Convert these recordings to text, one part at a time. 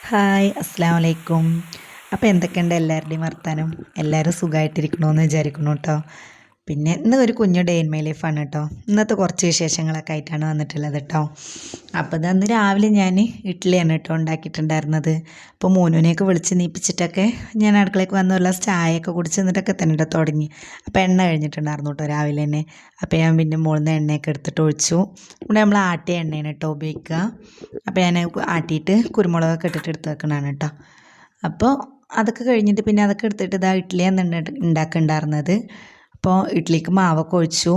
Hi അസ്സാം വലൈക്കും. അപ്പോൾ എന്തൊക്കെയുണ്ട് എല്ലാവരുടെയും വർത്താനം? എല്ലാവരും സുഖമായിട്ടിരിക്കണമെന്ന് വിചാരിക്കുന്നു കേട്ടോ. പിന്നെ ഇന്ന് ഒരു കുഞ്ഞു ഡേ ഇൻ മൈ ലൈഫാണ് കേട്ടോ. ഇന്നത്തെ കുറച്ച് വിശേഷങ്ങളൊക്കെ ആയിട്ടാണ് വന്നിട്ടുള്ളത് കേട്ടോ. അപ്പോൾ ഇതന്ന് രാവിലെ ഞാൻ ഇഡ്ഡലിയാണ് കേട്ടോ ഉണ്ടാക്കിയിട്ടുണ്ടായിരുന്നത്. അപ്പോൾ മോനുവിനെയൊക്കെ വിളിച്ച് നീപ്പിച്ചിട്ടൊക്കെ ഞാൻ അടുക്കളയ്ക്ക് വന്ന് ഒരു ഗ്ലാസ് ചായയൊക്കെ കുടിച്ച് എന്നിട്ടൊക്കെ തന്നെ കേട്ടോ തുടങ്ങി. അപ്പോൾ എണ്ണ കഴിഞ്ഞിട്ടുണ്ടായിരുന്നു കേട്ടോ രാവിലെ തന്നെ. അപ്പോൾ ഞാൻ പിന്നെ മുകളിൽ നിന്ന് എണ്ണയൊക്കെ എടുത്തിട്ട് ഒഴിച്ചു. ഇവിടെ നമ്മൾ ആട്ടിയ എണ്ണയാണ് കേട്ടോ ഉപയോഗിക്കുക. അപ്പോൾ ഞാൻ ആട്ടിയിട്ട് കുരുമുളകൊക്കെ ഇട്ടിട്ട് എടുത്ത് വെക്കണതാണ് കേട്ടോ. അപ്പോൾ അതൊക്കെ കഴിഞ്ഞിട്ട് പിന്നെ അതൊക്കെ എടുത്തിട്ട് ഇതാ ഇഡ്ഡലിയാണ് ഉണ്ടാക്കുന്നുണ്ടായിരുന്നത്. അപ്പോൾ ഇഡ്ഡലിക്ക് മാവൊക്കെ ഒഴിച്ചു.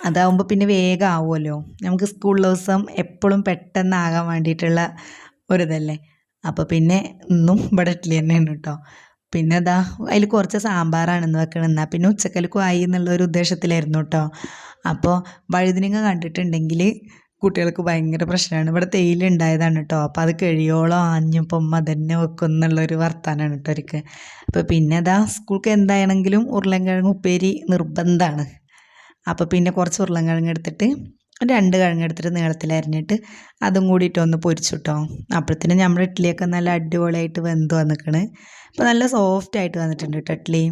അതാവുമ്പോൾ പിന്നെ വേഗം ആവുമല്ലോ. നമുക്ക് സ്കൂളിലെ ദിവസം എപ്പോഴും പെട്ടെന്നാകാൻ വേണ്ടിയിട്ടുള്ള ഒരിതല്ലേ. അപ്പോൾ പിന്നെ ഇന്നും ഇവിടെ ഇഡ്ഡലി തന്നെയാണ് കേട്ടോ. പിന്നെ അതാ അതിൽ കുറച്ച് സാമ്പാറാണെന്ന് വെക്കണം. എന്നാൽ പിന്നെ ഉച്ചക്കലക്കും ആയി എന്നുള്ളൊരു ഉദ്ദേശത്തിലായിരുന്നു കേട്ടോ. അപ്പോൾ വഴുതനങ്ങ കണ്ടിട്ടുണ്ടെങ്കിൽ കുട്ടികൾക്ക് ഭയങ്കര പ്രശ്നമാണ്. ഇവിടെ തേയില ഉണ്ടായതാണ് കേട്ടോ. അപ്പോൾ അത് കഴിയോളം ആഞ്ഞിപ്പം ഉമ്മ തന്നെ വെക്കും എന്നുള്ളൊരു വർത്താനമാണ് കേട്ടോ അവർക്ക്. അപ്പോൾ പിന്നെ അതാ സ്കൂൾക്ക് എന്താണെങ്കിലും ഉരുളൻകിഴങ്ങ് ഉപ്പേരി നിർബന്ധമാണ്. അപ്പോൾ പിന്നെ കുറച്ച് ഉരുളൻകിഴങ്ങ് എടുത്തിട്ട് 2 കിഴങ്ങ് എടുത്തിട്ട് നീളത്തിൽ അരിഞ്ഞിട്ട് അതും കൂടിയിട്ടൊന്ന് പൊരിച്ചു കേട്ടോ. അപ്പോഴത്തേനും നമ്മുടെ ഇഡ്ഡലിയൊക്കെ നല്ല അടിപൊളിയായിട്ട് വെന്ത് വന്നിക്കണ്. അപ്പോൾ നല്ല സോഫ്റ്റ് ആയിട്ട് വന്നിട്ടുണ്ട് കേട്ടോ ഇഡ്ഡലി.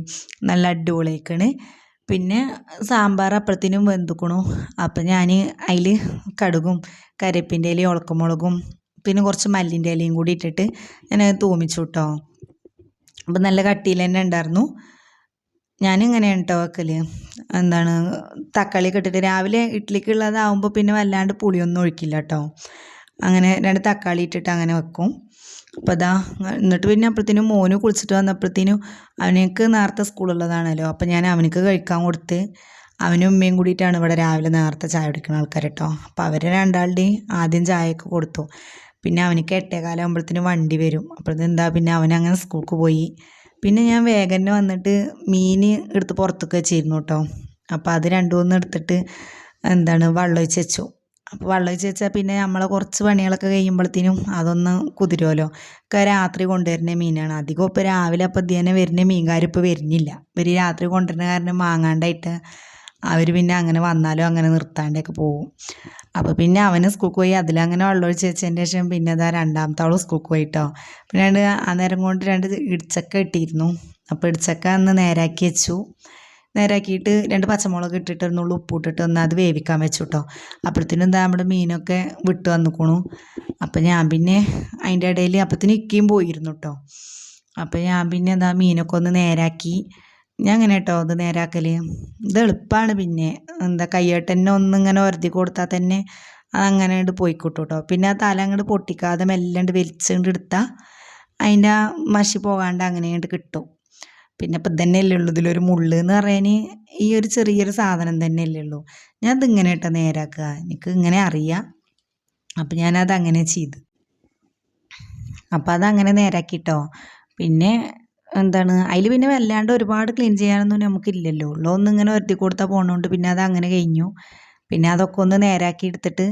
നല്ല അടിപൊളിയായിക്കണ്. പിന്നെ സാമ്പാർ അപ്പോഴത്തേനും വെന്തുക്കണു. അപ്പം ഞാൻ അതിൽ കടുകും കരിവേപ്പിൻ്റെ ഇലയും ഉണക്കമുളകും പിന്നെ കുറച്ച് മല്ലിൻ്റെ ഇലയും കൂടി ഇട്ടിട്ട് ഞാൻ തൂമിച്ചു കേട്ടോ. അപ്പം നല്ല കട്ടിയിൽ തന്നെ ഉണ്ടായിരുന്നു. ഞാനിങ്ങനെയാണ് കേട്ടോ വെക്കൽ. എന്താണ് തക്കാളിയൊക്കെ ഇട്ടിട്ട് രാവിലെ ഇഡ്ഡലിക്കുള്ളതാവുമ്പോൾ പിന്നെ വല്ലാണ്ട് പുളിയൊന്നും ഒഴിക്കില്ല കേട്ടോ. അങ്ങനെ 2 തക്കാളി ഇട്ടിട്ട് അങ്ങനെ വെക്കും. അപ്പോൾ അതാ എന്നിട്ട് പിന്നെ അപ്പോഴത്തേനും മോന് കുളിച്ചിട്ട് വന്നപ്പോഴത്തേനും അവനക്ക് നേരത്തെ സ്കൂളുള്ളതാണല്ലോ. അപ്പോൾ ഞാൻ അവനക്ക് കഴിക്കാൻ കൊടുത്ത് അവനും ഉമ്മയും കൂടിയിട്ടാണ് ഇവിടെ രാവിലെ നേരത്തെ ചായ കുടിക്കുന്ന ആൾക്കാർ കേട്ടോ. അപ്പോൾ അവർ രണ്ടാളുടെയും ആദ്യം ചായയൊക്കെ കൊടുത്തു. പിന്നെ അവനക്ക് 8:15 ആകുമ്പോഴത്തേനും വണ്ടി വരും. അപ്പോഴത്തെന്താ പിന്നെ അവനങ്ങനെ സ്കൂൾക്ക് പോയി. പിന്നെ ഞാൻ വേഗം തന്നെ വന്നിട്ട് മീൻ എടുത്ത് പുറത്തേക്ക് വെച്ചിരുന്നു കേട്ടോ. അപ്പോൾ അത് 2-3 എടുത്തിട്ട് എന്താണ് വെള്ളമൊഴിച്ച് വെച്ചു. അപ്പോൾ വെള്ളമൊഴിച്ച് വെച്ചാൽ പിന്നെ നമ്മളെ കുറച്ച് പണികളൊക്കെ കഴിയുമ്പോഴത്തേനും അതൊന്ന് കുതിരുമല്ലോ. ഒക്കെ രാത്രി കൊണ്ടുവരുന്ന മീനാണ് അധികം. ഇപ്പോൾ രാവിലെ അപ്പോൾ ഇതിനെ വരുന്ന മീൻകാർ ഇപ്പോൾ വരുന്നില്ല. ഇവർ രാത്രി കൊണ്ടുവരുന്ന കാരണം വാങ്ങാണ്ടായിട്ട് അവർ പിന്നെ അങ്ങനെ വന്നാലും അങ്ങനെ നിർത്താണ്ടൊക്കെ പോകും. അപ്പോൾ പിന്നെ അവന് സ്കൂൾക്ക് പോയി അതിലങ്ങനെ വെള്ളമൊഴിച്ച് വെച്ചതിന് ശേഷം പിന്നെ അതാ രണ്ടാമത്തെ ആളും സ്കൂൾക്ക് പോയിട്ടോ. പിന്നെ ആ നേരം കൊണ്ട് 2 ഇടിച്ചക്ക ഇട്ടിരുന്നു. അപ്പോൾ ഇടിച്ചക്ക ഒന്ന് നേരാക്കി വെച്ചു. നേരാക്കിയിട്ട് 2 പച്ചമുളക് ഇട്ടിട്ട് ഒന്നുള്ളൂ ഉപ്പിട്ടിട്ട് ഒന്ന് അത് വേവിക്കാൻ വെച്ചു കേട്ടോ. അപ്പോഴത്തേനും എന്താ നമ്മുടെ മീനൊക്കെ വിട്ട് വന്നിക്കണു. അപ്പം ഞാൻ പിന്നെ അതിൻ്റെ ഇടയിൽ അപ്പത്തിന് ഇക്കയും പോയിരുന്നു കേട്ടോ. അപ്പം ഞാൻ പിന്നെ എന്താ മീനൊക്കെ ഒന്ന് നേരാക്കി. ഞാൻ അങ്ങനെ കേട്ടോ അത് നേരാക്കൽ. ഇത് എളുപ്പമാണ്. പിന്നെ എന്താ കയ്യായിട്ട് തന്നെ ഒന്നിങ്ങനെ ഒരതി കൊടുത്താൽ തന്നെ അതങ്ങനെ അങ്ങോട്ട് പോയിക്കോട്ടു കേട്ടോ. പിന്നെ ആ തല അങ്ങോട്ട് പൊട്ടിക്കാതെ മെല്ലാണ്ട് വലിച്ചുകൊണ്ട് എടുത്താൽ അതിൻ്റെ ആ മഷി പോകാണ്ട് അങ്ങനെ അങ്ങോട്ട് കിട്ടും. പിന്നെ ഇപ്പം ഇതന്നെയല്ലേ ഉള്ളൂ ഇതിലൊരു മുള്ള് എന്ന് പറയാൻ. ഈ ഒരു ചെറിയൊരു സാധനം തന്നെയല്ലേ ഉള്ളൂ. ഞാൻ ഇതിങ്ങനെ കേട്ടോ നേരാക്കുക. എനിക്ക് ഇങ്ങനെ അറിയാം. അപ്പം ഞാനത് അങ്ങനെ ചെയ്ത്. അപ്പം അതങ്ങനെ നേരാക്കിട്ടോ. പിന്നെ എന്താണ് അതിൽ പിന്നെ വല്ലാണ്ട് ഒരുപാട് ക്ലീൻ ചെയ്യാനൊന്നും നമുക്കില്ലല്ലോ. ഉള്ളതൊന്നും ഇങ്ങനെ ഒരത്തി കൊടുത്താൽ പോകണോണ്ട് പിന്നെ അത് അങ്ങനെ കഴിഞ്ഞു. പിന്നെ അതൊക്കെ ഒന്ന് നേരാക്കി എടുത്തിട്ട്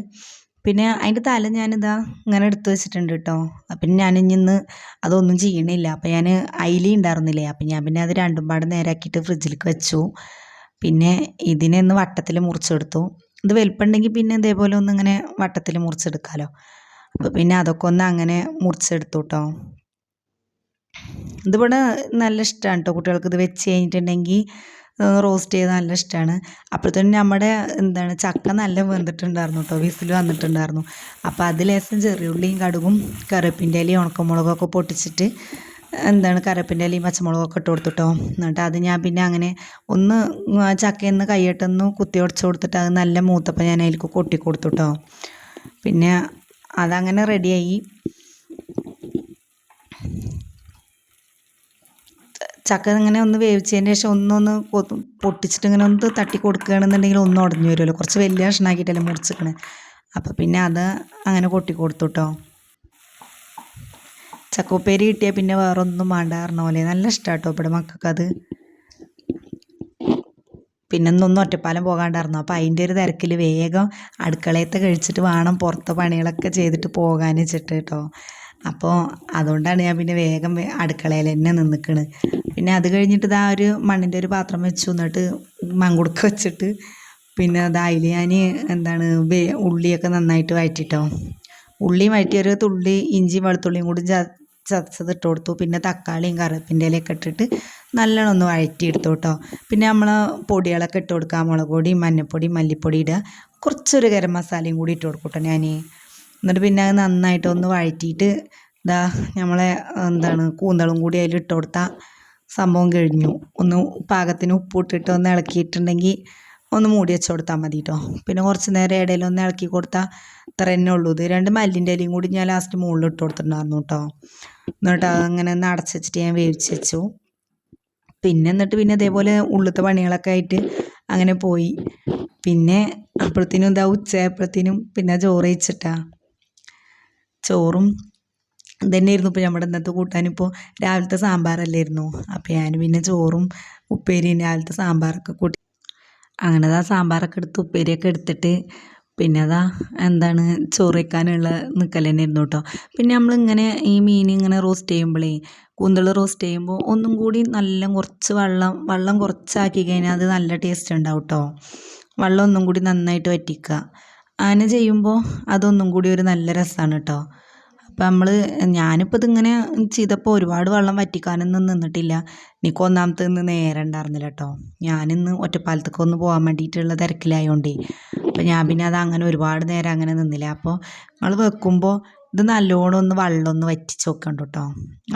പിന്നെ അതിൻ്റെ തല ഞാനിതാ ഇങ്ങനെ എടുത്ത് വെച്ചിട്ടുണ്ട് കേട്ടോ. അപ്പം ഞാൻ ഇന്ന് അതൊന്നും ചെയ്യണില്ല. അപ്പം ഞാൻ അയില ഉണ്ടായിരുന്നില്ലേ. അപ്പം ഞാൻ പിന്നെ അത് രണ്ടും പാടെ നേരാക്കിയിട്ട് ഫ്രിഡ്ജിലേക്ക് വെച്ചു. പിന്നെ ഇതിനെ ഒന്ന് വട്ടത്തിൽ മുറിച്ചെടുത്തു. ഇത് വലിപ്പമുണ്ടെങ്കിൽ പിന്നെ ഇതേപോലെ ഒന്ന് ഇങ്ങനെ വട്ടത്തിൽ മുറിച്ചെടുക്കാമല്ലോ. അപ്പോൾ പിന്നെ അതൊക്കെ ഒന്ന് അങ്ങനെ മുറിച്ചെടുത്തു കേട്ടോ. ഇതിവിടെ നല്ല ഇഷ്ടമാണ് കേട്ടോ കുട്ടികൾക്ക്. ഇത് വെച്ച് കഴിഞ്ഞിട്ടുണ്ടെങ്കിൽ റോസ്റ്റ് ചെയ്ത് നല്ല ഇഷ്ടമാണ്. അപ്പോഴത്തേനും നമ്മുടെ എന്താണ് ചക്ക നല്ല വെന്തിട്ടുണ്ടായിരുന്നു കേട്ടോ. വിസിൽ വന്നിട്ടുണ്ടായിരുന്നു. അപ്പോൾ അത് ലേശം ചെറിയുള്ളിയും കടുകും കറിവേപ്പിൻ്റെ ഇലയും ഉണക്കമുളകൊക്കെ പൊട്ടിച്ചിട്ട് എന്താണ് കറിവേപ്പിൻ്റെ ഇലയും പച്ചമുളകൊക്കെ ഇട്ട് കൊടുത്തിട്ടോ. എന്നിട്ട് അത് ഞാൻ പിന്നെ അങ്ങനെ ഒന്ന് ചക്കയിൽ നിന്ന് കൈയിട്ടൊന്ന് കുത്തി ഉടച്ച് കൊടുത്തിട്ട് അത് നല്ല മൂത്തപ്പോൾ ഞാൻ അതിലേക്ക് കൊട്ടി കൊടുത്തു കേട്ടോ. പിന്നെ അതങ്ങനെ റെഡിയായി. ചക്ക ഇങ്ങനെ ഒന്ന് വേവിച്ചതിന് ശേഷം ഒന്നൊന്ന് പൊട്ടിച്ചിട്ട് ഇങ്ങനെ ഒന്ന് തട്ടി കൊടുക്കുകയാണെന്നുണ്ടെങ്കിൽ ഒന്നും ഉടഞ്ഞു വരുമല്ലോ. കുറച്ച് വലിയ കഷ്ണമാക്കിയിട്ടല്ലേ മുറിച്ചിക്കണേ. അപ്പോൾ പിന്നെ അത് അങ്ങനെ കൊട്ടി കൊടുത്തു കേട്ടോ. ചക്ക ഉപ്പേരി കിട്ടിയാൽ പിന്നെ വേറെ ഒന്നും വേണ്ട പറഞ്ഞ പോലെ നല്ല ഇഷ്ടമാണ് കേട്ടോ ഇവിടെ മക്കൾക്കത്. പിന്നെ ഒന്നും ഒറ്റപ്പാലം പോകാണ്ടായിരുന്നു. അപ്പോൾ അതിൻ്റെ ഒരു തിരക്കിൽ വേഗം അടുക്കളയത്തെ കഴിച്ചിട്ട് വേണം പുറത്തെ പണികളൊക്കെ ചെയ്തിട്ട് പോകാൻ വെച്ചിട്ട് കേട്ടോ. അപ്പോൾ അതുകൊണ്ടാണ് ഞാൻ പിന്നെ വേഗം അടുക്കളയിൽ തന്നെ നിന്നിക്കണ്. പിന്നെ അത് കഴിഞ്ഞിട്ട് ഇതാ ഒരു മണ്ണിൻ്റെ ഒരു പാത്രം വെച്ചു. എന്നിട്ട് മങ്കുടുക്ക വെച്ചിട്ട് പിന്നെ അതിൽ ഞാൻ എന്താണ് ഉള്ളിയൊക്കെ നന്നായിട്ട് വഴറ്റിട്ടോ. ഉള്ളിയും വഴറ്റിയൊരു തുള്ളി ഇഞ്ചിയും വെളുത്തുള്ളിയും കൂടി ചതച്ചത് ഇട്ട് കൊടുത്തു. പിന്നെ തക്കാളിയും കറിവേപ്പിൻ്റെ ഇലയൊക്കെ ഇട്ടിട്ട് നല്ലോണം ഒന്ന് വഴറ്റിയെടുത്തു കേട്ടോ. പിന്നെ നമ്മൾ പൊടികളൊക്കെ ഇട്ട് കൊടുക്കുക. മുളക് പൊടി, മഞ്ഞൾപ്പൊടി, മല്ലിപ്പൊടി ഇടുക. കുറച്ചൊരു ഗരം മസാലയും കൂടി ഇട്ട് കൊടുക്കും കേട്ടോ ഞാൻ. എന്നിട്ട് പിന്നെ അത് നന്നായിട്ടൊന്ന് വഴറ്റിയിട്ട് നമ്മളെ കൂന്തളും കൂടി അതിൽ ഇട്ട് കൊടുത്താൽ സംഭവം കഴിഞ്ഞു. ഒന്ന് പാകത്തിന് ഉപ്പിട്ടിട്ട് ഒന്ന് ഇളക്കിയിട്ടുണ്ടെങ്കിൽ ഒന്ന് മൂടി വെച്ച് കൊടുത്താൽ മതി കേട്ടോ. പിന്നെ കുറച്ച് നേരം ഇടയിൽ ഒന്ന് ഇളക്കി കൊടുത്താൽ ഇത്ര തന്നെ ഉള്ളൂ. ഇത് 2 മല്ലിൻ്റെ ഇലയും കൂടി ഞാൻ ലാസ്റ്റ് മുകളിൽ ഇട്ട് കൊടുത്തിട്ടുണ്ടായിരുന്നു കേട്ടോ. എന്നിട്ട് അതങ്ങനെ ഒന്ന് അടച്ച് വെച്ചിട്ട് ഞാൻ വേവിച്ച് വെച്ചു. എന്നിട്ട് ഇതേപോലെ ഉള്ളിലത്തെ പണികളൊക്കെ ആയിട്ട് അങ്ങനെ പോയി. പിന്നെ അപ്പോഴത്തേനും ഉച്ചയായപ്പോഴത്തേനും പിന്നെ ചോറ് കഴിച്ചിട്ടാ. ചോറും ഇതന്നെയായിരുന്നു ഇപ്പോൾ നമ്മുടെ ഇന്നത്തെ കൂട്ടാനിപ്പോൾ. രാവിലത്തെ സാമ്പാറല്ലായിരുന്നു. അപ്പോൾ ഞാൻ പിന്നെ ചോറും ഉപ്പേരിയും രാവിലത്തെ സാമ്പാറൊക്കെ കൂട്ടി അങ്ങനെ സാമ്പാറൊക്കെ എടുത്ത് ഉപ്പേരിയൊക്കെ എടുത്തിട്ട് പിന്നെ ചോറ് വയ്ക്കാനുള്ള നിൽക്കൽ തന്നെയായിരുന്നു കേട്ടോ. പിന്നെ നമ്മളിങ്ങനെ ഈ മീൻ ഇങ്ങനെ റോസ്റ്റ് ചെയ്യുമ്പോഴേ, കൂന്തൾ റോസ്റ്റ് ചെയ്യുമ്പോൾ ഒന്നും കൂടി നല്ല കുറച്ച് വെള്ളം കുറച്ചാക്കി കഴിഞ്ഞാൽ അത് നല്ല ടേസ്റ്റ് ഉണ്ടാവും കേട്ടോ. വെള്ളം ഒന്നും കൂടി നന്നായിട്ട് വറ്റിക്കുക. അങ്ങനെ ചെയ്യുമ്പോൾ അതൊന്നും കൂടി ഒരു നല്ല രസമാണ് കേട്ടോ. അപ്പം ഞാനിപ്പോൾ ഇതിങ്ങനെ ചെയ്തപ്പോൾ ഒരുപാട് വെള്ളം വറ്റിക്കാനൊന്നും നിന്നിട്ടില്ല. എനിക്ക് ഒന്നാമത്തെ ഇന്ന് നേരം ഉണ്ടായിരുന്നില്ല കേട്ടോ. ഞാനിന്ന് ഒറ്റപ്പാലത്തേക്ക് ഒന്ന് പോകാൻ വേണ്ടിയിട്ടുള്ള തിരക്കിലായതുകൊണ്ടേ. അപ്പോൾ ഞാൻ പിന്നെ അത് അങ്ങനെ ഒരുപാട് നേരം അങ്ങനെ നിന്നില്ല. അപ്പോൾ നമ്മൾ വെക്കുമ്പോൾ ഇത് നല്ലോണം ഒന്ന് വെള്ളം ഒന്ന് വറ്റിച്ച് വെക്കണ്ട കേട്ടോ.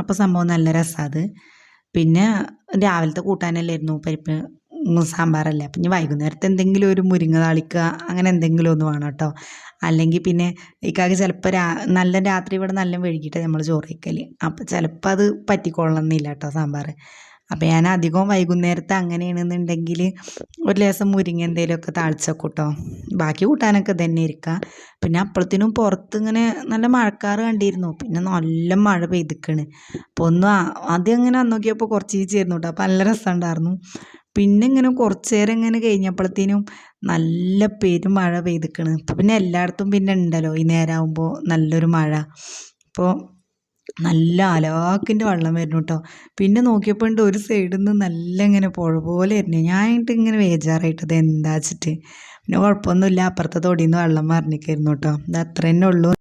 അപ്പോൾ സംഭവം നല്ല രസമാണ് അത്. പിന്നെ രാവിലത്തെ കൂട്ടാനല്ലായിരുന്നു പരിപ്പ് സാമ്പാറല്ലേ. അപ്പം ഇനി വൈകുന്നേരത്തെ എന്തെങ്കിലും ഒരു മുരിങ്ങ താളിക്കുക അങ്ങനെ എന്തെങ്കിലും ഒന്ന് വേണം കേട്ടോ. അല്ലെങ്കിൽ പിന്നെ ഇക്കാക്ക് ചിലപ്പോൾ നല്ല രാത്രി ഇവിടെ നല്ല വൈകിട്ട് നമ്മൾ ചോറ് വയ്ക്കൽ. അപ്പോൾ ചിലപ്പോൾ അത് പറ്റിക്കൊള്ളണമെന്നില്ല കേട്ടോ സാമ്പാർ. അപ്പോൾ ഞാൻ അധികവും വൈകുന്നേരത്തെ അങ്ങനെയാണെന്നുണ്ടെങ്കിൽ ഒരു ലേശം മുരിങ്ങ എന്തെങ്കിലുമൊക്കെ താളിച്ചൊക്കെ കേട്ടോ. ബാക്കി കൂട്ടാനൊക്കെ തന്നെ ഇരിക്കുക. പിന്നെ അപ്പോഴത്തേനും പുറത്ത് ഇങ്ങനെ നല്ല മഴക്കാറ് കണ്ടിരുന്നു. പിന്നെ നല്ല മഴ പെയ്തിക്കണ്. അപ്പോൾ ആദ്യം അങ്ങനെ വന്ന് നോക്കിയപ്പോൾ കുറച്ച് ഈച്ചയായിരുന്നു കേട്ടോ. അപ്പോൾ നല്ല രസമുണ്ടായിരുന്നു. പിന്നെ ഇങ്ങനെ കുറച്ച് നേരം ഇങ്ങനെ കഴിഞ്ഞപ്പോഴത്തേനും നല്ല പെരും മഴ പെയ്തിക്കണ്. അപ്പോൾ പിന്നെ എല്ലായിടത്തും പിന്നെ ഉണ്ടല്ലോ ഈ നേരമാകുമ്പോൾ നല്ലൊരു മഴ. അപ്പോൾ നല്ല അലാക്കിൻ്റെ വെള്ളം വരുന്നു കേട്ടോ. പിന്നെ നോക്കിയപ്പോൾ ഉണ്ട് ഒരു സൈഡിൽ നിന്ന് നല്ല ഇങ്ങനെ പുഴ പോലെ വരുന്നു. ഞാനായിട്ട് ഇങ്ങനെ ബേജാറായിട്ടത് എന്താ വെച്ചിട്ട്. പിന്നെ കുഴപ്പമൊന്നുമില്ല, അപ്പുറത്തെ തൊടിയിൽ നിന്ന് വെള്ളം മറിഞ്ഞിരിക്കുന്നു കേട്ടോ. ഇത് അത്ര തന്നെ ഉള്ളൂ.